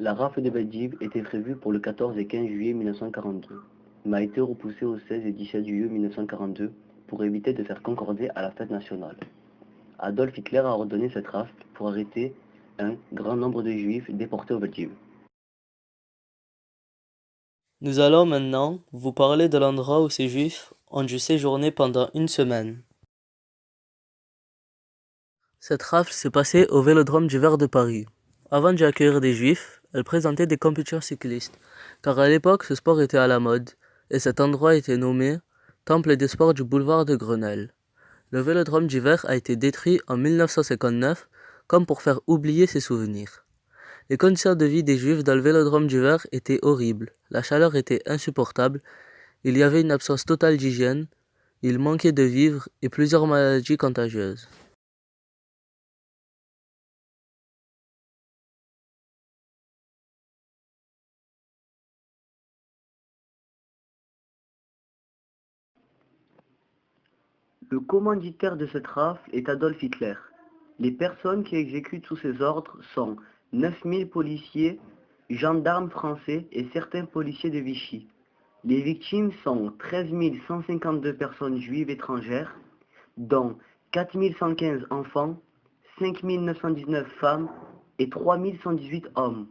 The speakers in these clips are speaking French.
La rafle de Veldiv était prévue pour le 14 et 15 juillet 1942, mais a été repoussée au 16 et 17 juillet 1942 pour éviter de faire concorder à la fête nationale. Adolf Hitler a ordonné cette rafle pour arrêter un grand nombre de juifs déportés au Veldiv. Nous allons maintenant vous parler de l'endroit où ces juifs ont dû séjourner pendant une semaine. Cette rafle s'est passée au Vélodrome d'hiver de Paris. Avant d'y accueillir des juifs, elle présentait des compétitions cyclistes, car à l'époque ce sport était à la mode, et cet endroit était nommé Temple des sports du boulevard de Grenelle. Le Vélodrome d'hiver a été détruit en 1959, comme pour faire oublier ses souvenirs. Les conditions de vie des juifs dans le Vélodrome d'hiver étaient horribles, la chaleur était insupportable, il y avait une absence totale d'hygiène, il manquait de vivres et plusieurs maladies contagieuses. Le commanditaire de cette rafle est Adolf Hitler. Les personnes qui exécutent sous ses ordres sont 9000 policiers, gendarmes français et certains policiers de Vichy. Les victimes sont 13 152 personnes juives étrangères, dont 4 115 enfants, 5 919 femmes et 3 118 hommes.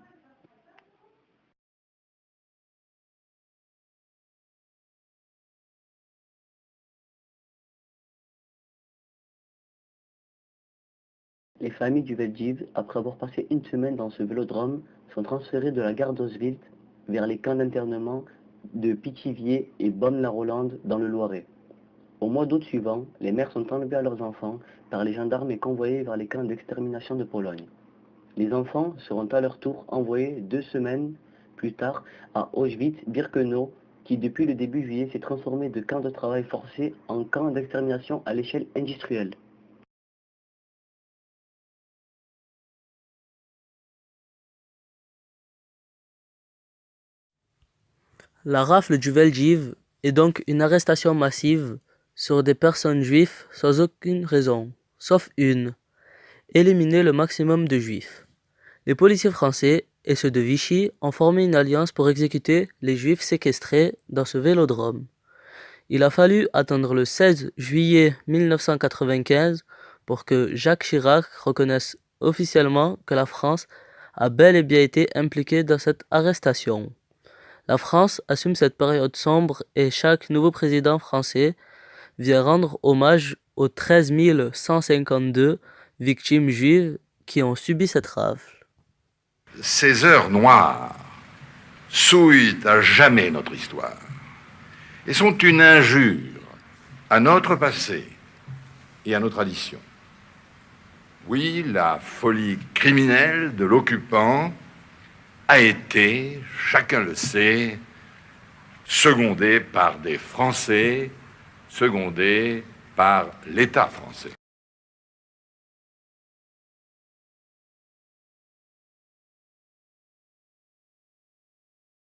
Les familles du Veldiv, après avoir passé une semaine dans ce vélodrome, sont transférées de la gare d'Auschwitz vers les camps d'internement de Pithiviers et Bonne-la-Rolande dans le Loiret. Au mois d'août suivant, les mères sont enlevées à leurs enfants par les gendarmes et convoyées vers les camps d'extermination de Pologne. Les enfants seront à leur tour envoyés 2 semaines plus tard à Auschwitz-Birkenau, qui depuis le début juillet s'est transformé de camp de travail forcé en camp d'extermination à l'échelle industrielle. La rafle du Veldiv est donc une arrestation massive sur des personnes juives sans aucune raison, sauf une, éliminer le maximum de juifs. Les policiers français et ceux de Vichy ont formé une alliance pour exécuter les juifs séquestrés dans ce vélodrome. Il a fallu attendre le 16 juillet 1995 pour que Jacques Chirac reconnaisse officiellement que la France a bel et bien été impliquée dans cette arrestation. La France assume cette période sombre et chaque nouveau président français vient rendre hommage aux 13 152 victimes juives qui ont subi cette rafle. Ces heures noires souillent à jamais notre histoire et sont une injure à notre passé et à nos traditions. Oui, la folie criminelle de l'occupant a été, chacun le sait, secondée par des Français, secondée par l'État français.